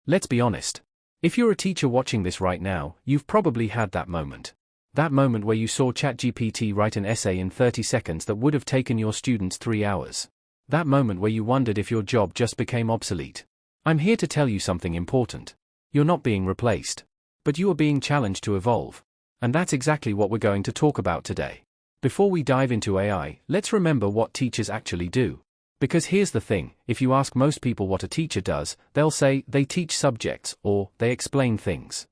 Let's be honest. If you're a teacher watching this right now, you've probably had that moment. That moment where you saw ChatGPT write an essay in 30 seconds that would have taken your students 3 hours. That moment where you wondered if your job just became obsolete. I'm here to tell you something important. You're not being replaced. But you are being challenged to evolve. And that's exactly what we're going to talk about today. Before we dive into AI, let's remember what teachers actually do. Because here's the thing, if you ask most people what a teacher does, they'll say they teach subjects or they explain things.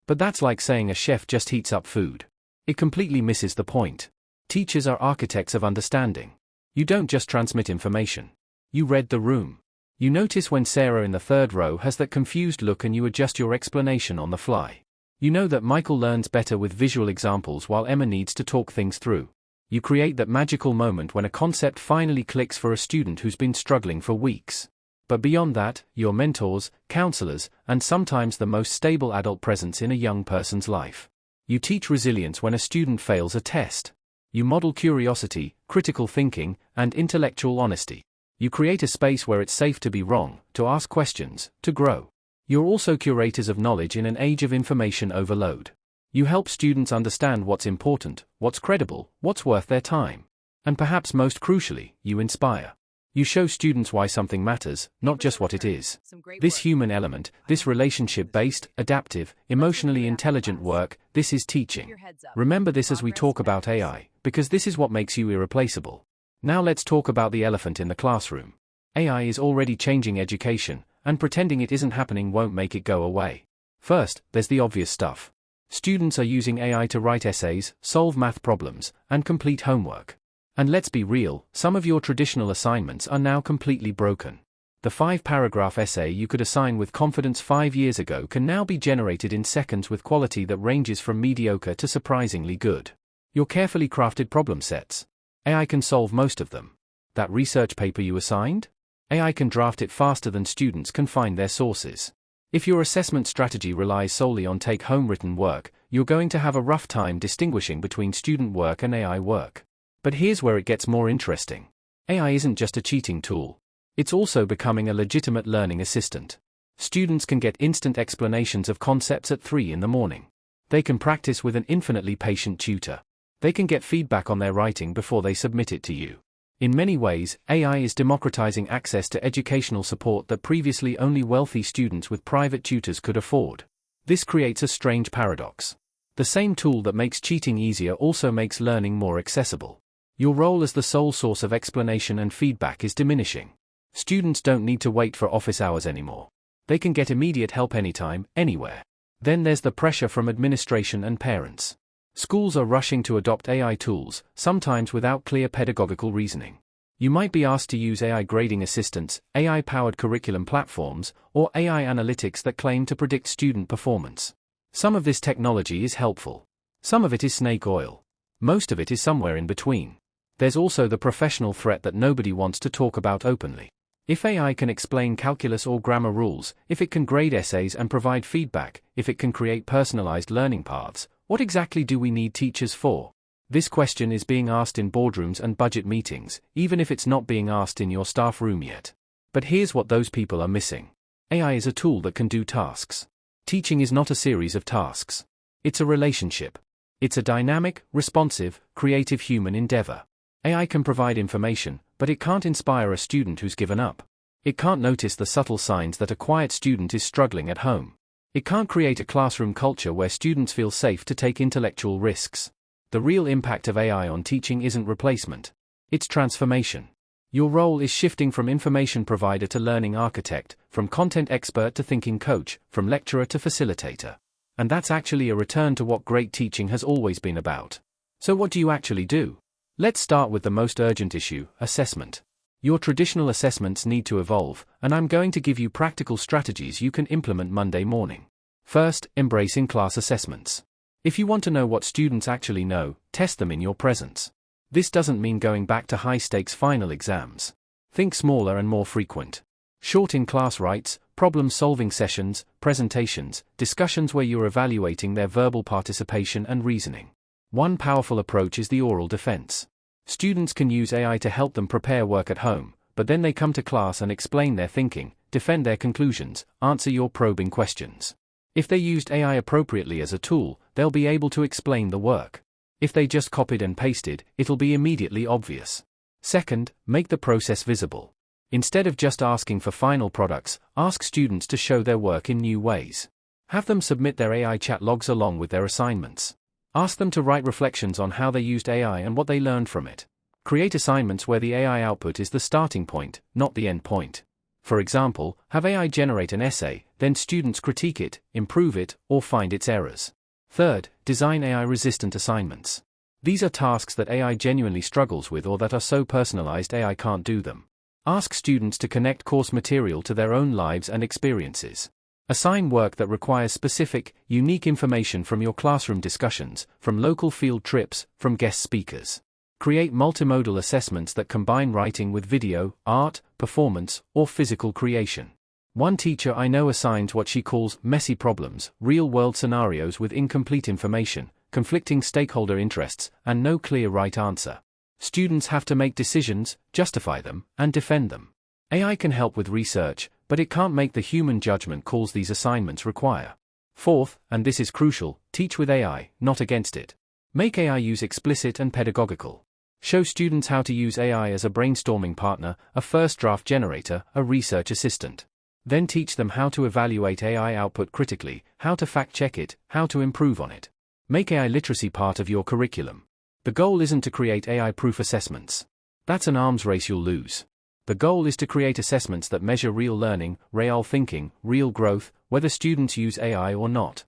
But that's like saying a chef just heats up food. It completely misses the point. Teachers are architects of understanding. You don't just transmit information. You read the room. You notice when Sarah in the third row has that confused look and you adjust your explanation on the fly. You know that Michael learns better with visual examples while Emma needs to talk things through. You create that magical moment when a concept finally clicks for a student who's been struggling for weeks. But beyond that, you're mentors, counselors, and sometimes the most stable adult presence in a young person's life. You teach resilience when a student fails a test. You model curiosity, critical thinking, and intellectual honesty. You create a space where it's safe to be wrong, to ask questions, to grow. You're also curators of knowledge in an age of information overload. You help students understand what's important, what's credible, what's worth their time. And perhaps most crucially, you inspire. You show students why something matters, not just what it is. This human element, this relationship-based, adaptive, emotionally intelligent work, this is teaching. Remember this as we talk about AI, because this is what makes you irreplaceable. Now let's talk about the elephant in the classroom. AI is already changing education, and pretending it isn't happening won't make it go away. First, there's the obvious stuff. Students are using AI to write essays, solve math problems, and complete homework. And let's be real, some of your traditional assignments are now completely broken. The 5-paragraph essay you could assign with confidence 5 years ago can now be generated in seconds with quality that ranges from mediocre to surprisingly good. Your carefully crafted problem sets. AI can solve most of them. That research paper you assigned? AI can draft it faster than students can find their sources. If your assessment strategy relies solely on take-home written work, you're going to have a rough time distinguishing between student work and AI work. But here's where it gets more interesting. AI isn't just a cheating tool. It's also becoming a legitimate learning assistant. Students can get instant explanations of concepts at 3 in the morning. They can practice with an infinitely patient tutor. They can get feedback on their writing before they submit it to you. In many ways, AI is democratizing access to educational support that previously only wealthy students with private tutors could afford. This creates a strange paradox. The same tool that makes cheating easier also makes learning more accessible. Your role as the sole source of explanation and feedback is diminishing. Students don't need to wait for office hours anymore. They can get immediate help anytime, anywhere. Then there's the pressure from administration and parents. Schools are rushing to adopt AI tools, sometimes without clear pedagogical reasoning. You might be asked to use AI grading assistants, AI-powered curriculum platforms, or AI analytics that claim to predict student performance. Some of this technology is helpful. Some of it is snake oil. Most of it is somewhere in between. There's also the professional threat that nobody wants to talk about openly. If AI can explain calculus or grammar rules, if it can grade essays and provide feedback, if it can create personalized learning paths, what exactly do we need teachers for? This question is being asked in boardrooms and budget meetings, even if it's not being asked in your staff room yet. But here's what those people are missing. AI is a tool that can do tasks. Teaching is not a series of tasks. It's a relationship. It's a dynamic, responsive, creative human endeavor. AI can provide information, but it can't inspire a student who's given up. It can't notice the subtle signs that a quiet student is struggling at home. It can't create a classroom culture where students feel safe to take intellectual risks. The real impact of AI on teaching isn't replacement. It's transformation. Your role is shifting from information provider to learning architect, from content expert to thinking coach, from lecturer to facilitator. And that's actually a return to what great teaching has always been about. So what do you actually do? Let's start with the most urgent issue, assessment. Your traditional assessments need to evolve, and I'm going to give you practical strategies you can implement Monday morning. First, embrace in-class assessments. If you want to know what students actually know, test them in your presence. This doesn't mean going back to high-stakes final exams. Think smaller and more frequent. Short in-class writes, problem-solving sessions, presentations, discussions where you're evaluating their verbal participation and reasoning. One powerful approach is the oral defense. Students can use AI to help them prepare work at home, but then they come to class and explain their thinking, defend their conclusions, answer your probing questions. If they used AI appropriately as a tool, they'll be able to explain the work. If they just copied and pasted, it'll be immediately obvious. Second, make the process visible. Instead of just asking for final products, ask students to show their work in new ways. Have them submit their AI chat logs along with their assignments. Ask them to write reflections on how they used AI and what they learned from it. Create assignments where the AI output is the starting point, not the end point. For example, have AI generate an essay, then students critique it, improve it, or find its errors. Third, design AI-resistant assignments. These are tasks that AI genuinely struggles with or that are so personalized AI can't do them. Ask students to connect course material to their own lives and experiences. Assign work that requires specific, unique information from your classroom discussions, from local field trips, from guest speakers. Create multimodal assessments that combine writing with video, art, performance, or physical creation. One teacher I know assigns what she calls messy problems, real-world scenarios with incomplete information, conflicting stakeholder interests, and no clear right answer. Students have to make decisions, justify them, and defend them. AI can help with research, but it can't make the human judgment calls these assignments require. Fourth, and this is crucial, teach with AI, not against it. Make AI use explicit and pedagogical. Show students how to use AI as a brainstorming partner, a first draft generator, a research assistant. Then teach them how to evaluate AI output critically, how to fact-check it, how to improve on it. Make AI literacy part of your curriculum. The goal isn't to create AI-proof assessments. That's an arms race you'll lose. The goal is to create assessments that measure real learning, real thinking, real growth, whether students use AI or not.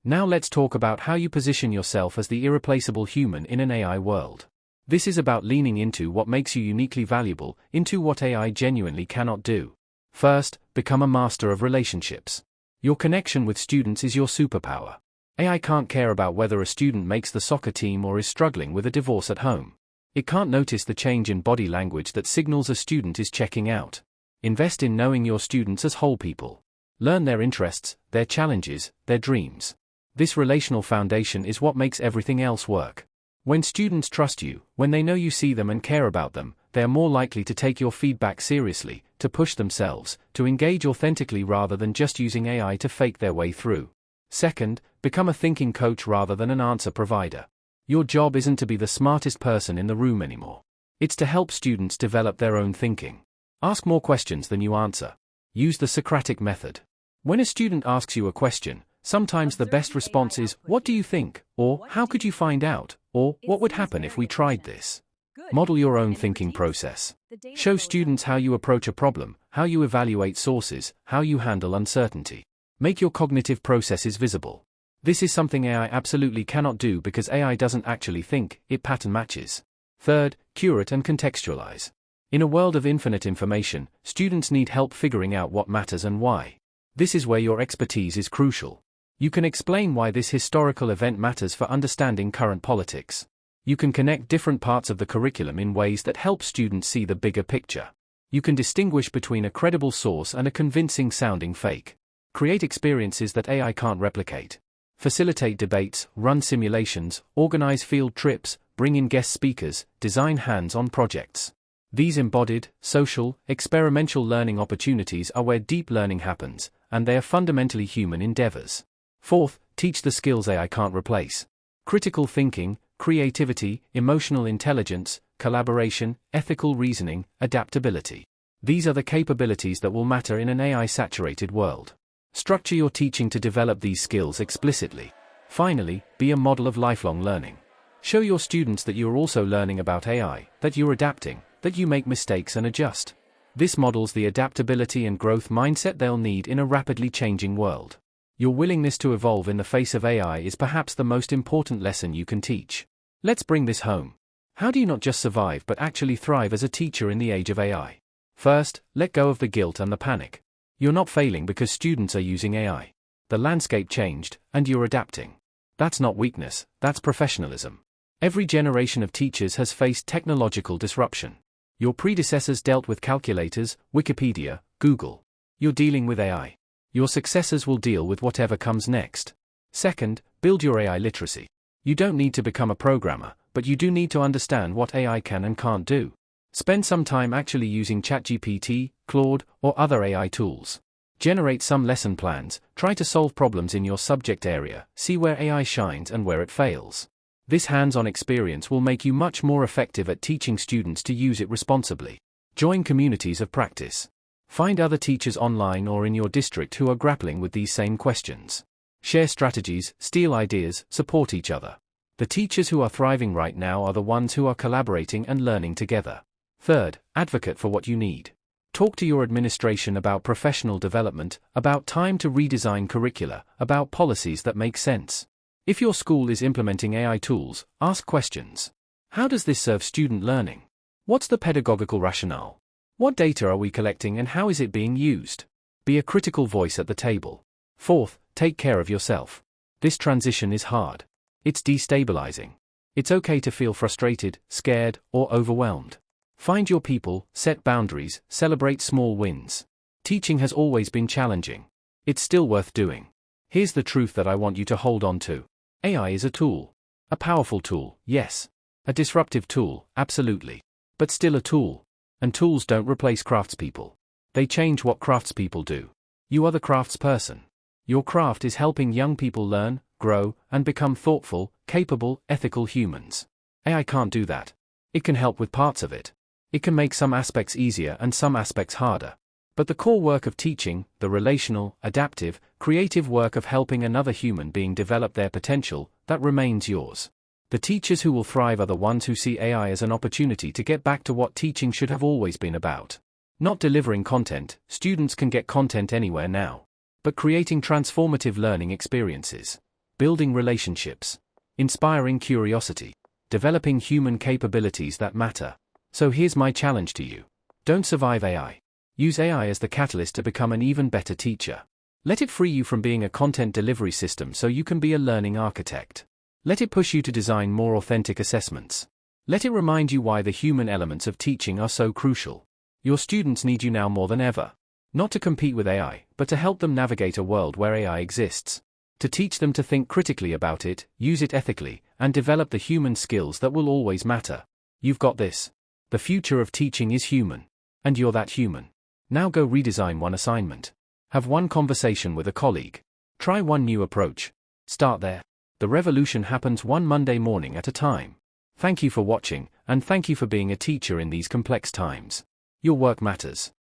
Now let's talk about how you position yourself as the irreplaceable human in an AI world. This is about leaning into what makes you uniquely valuable, into what AI genuinely cannot do. First, become a master of relationships. Your connection with students is your superpower. AI can't care about whether a student makes the soccer team or is struggling with a divorce at home. It can't notice the change in body language that signals a student is checking out. Invest in knowing your students as whole people. Learn their interests, their challenges, their dreams. This relational foundation is what makes everything else work. When students trust you, when they know you see them and care about them, they are more likely to take your feedback seriously, to push themselves, to engage authentically rather than just using AI to fake their way through. Second, become a thinking coach rather than an answer provider. Your job isn't to be the smartest person in the room anymore. It's to help students develop their own thinking. Ask more questions than you answer. Use the Socratic method. When a student asks you a question, sometimes the best response is, "What do you think?" or "How could you find out?" or "What would happen if we tried this?" Model your own thinking process. Show students how you approach a problem, how you evaluate sources, how you handle uncertainty. Make your cognitive processes visible. This is something AI absolutely cannot do because AI doesn't actually think, it pattern matches. Third, curate and contextualize. In a world of infinite information, students need help figuring out what matters and why. This is where your expertise is crucial. You can explain why this historical event matters for understanding current politics. You can connect different parts of the curriculum in ways that help students see the bigger picture. You can distinguish between a credible source and a convincing sounding fake. Create experiences that AI can't replicate. Facilitate debates, run simulations, organize field trips, bring in guest speakers, design hands-on projects. These embodied, social, experimental learning opportunities are where deep learning happens, and they are fundamentally human endeavors. Fourth, teach the skills AI can't replace. Critical thinking, creativity, emotional intelligence, collaboration, ethical reasoning, adaptability. These are the capabilities that will matter in an AI-saturated world. Structure your teaching to develop these skills explicitly. Finally, be a model of lifelong learning. Show your students that you are also learning about AI, that you're adapting, that you make mistakes and adjust. This models the adaptability and growth mindset they'll need in a rapidly changing world. Your willingness to evolve in the face of AI is perhaps the most important lesson you can teach. Let's bring this home. How do you not just survive but actually thrive as a teacher in the age of AI? First, let go of the guilt and the panic. You're not failing because students are using AI. The landscape changed, and you're adapting. That's not weakness, that's professionalism. Every generation of teachers has faced technological disruption. Your predecessors dealt with calculators, Wikipedia, Google. You're dealing with AI. Your successors will deal with whatever comes next. Second, build your AI literacy. You don't need to become a programmer, but you do need to understand what AI can and can't do. Spend some time actually using ChatGPT, Claude, or other AI tools. Generate some lesson plans, try to solve problems in your subject area, see where AI shines and where it fails. This hands-on experience will make you much more effective at teaching students to use it responsibly. Join communities of practice. Find other teachers online or in your district who are grappling with these same questions. Share strategies, steal ideas, support each other. The teachers who are thriving right now are the ones who are collaborating and learning together. Third, advocate for what you need. Talk to your administration about professional development, about time to redesign curricula, about policies that make sense. If your school is implementing AI tools, ask questions. How does this serve student learning? What's the pedagogical rationale? What data are we collecting and how is it being used? Be a critical voice at the table. Fourth, take care of yourself. This transition is hard. It's destabilizing. It's okay to feel frustrated, scared, or overwhelmed. Find your people, set boundaries, celebrate small wins. Teaching has always been challenging. It's still worth doing. Here's the truth that I want you to hold on to. AI is a tool. A powerful tool, yes. A disruptive tool, absolutely. But still a tool. And tools don't replace craftspeople. They change what craftspeople do. You are the craftsperson. Your craft is helping young people learn, grow, and become thoughtful, capable, ethical humans. AI can't do that. It can help with parts of it. It can make some aspects easier and some aspects harder. But the core work of teaching, the relational, adaptive, creative work of helping another human being develop their potential, that remains yours. The teachers who will thrive are the ones who see AI as an opportunity to get back to what teaching should have always been about. Not delivering content, students can get content anywhere now. But creating transformative learning experiences. Building relationships. Inspiring curiosity. Developing human capabilities that matter. So here's my challenge to you. Don't survive AI. Use AI as the catalyst to become an even better teacher. Let it free you from being a content delivery system so you can be a learning architect. Let it push you to design more authentic assessments. Let it remind you why the human elements of teaching are so crucial. Your students need you now more than ever. Not to compete with AI, but to help them navigate a world where AI exists. To teach them to think critically about it, use it ethically, and develop the human skills that will always matter. You've got this. The future of teaching is human. And you're that human. Now go redesign one assignment. Have one conversation with a colleague. Try one new approach. Start there. The revolution happens one Monday morning at a time. Thank you for watching, and thank you for being a teacher in these complex times. Your work matters.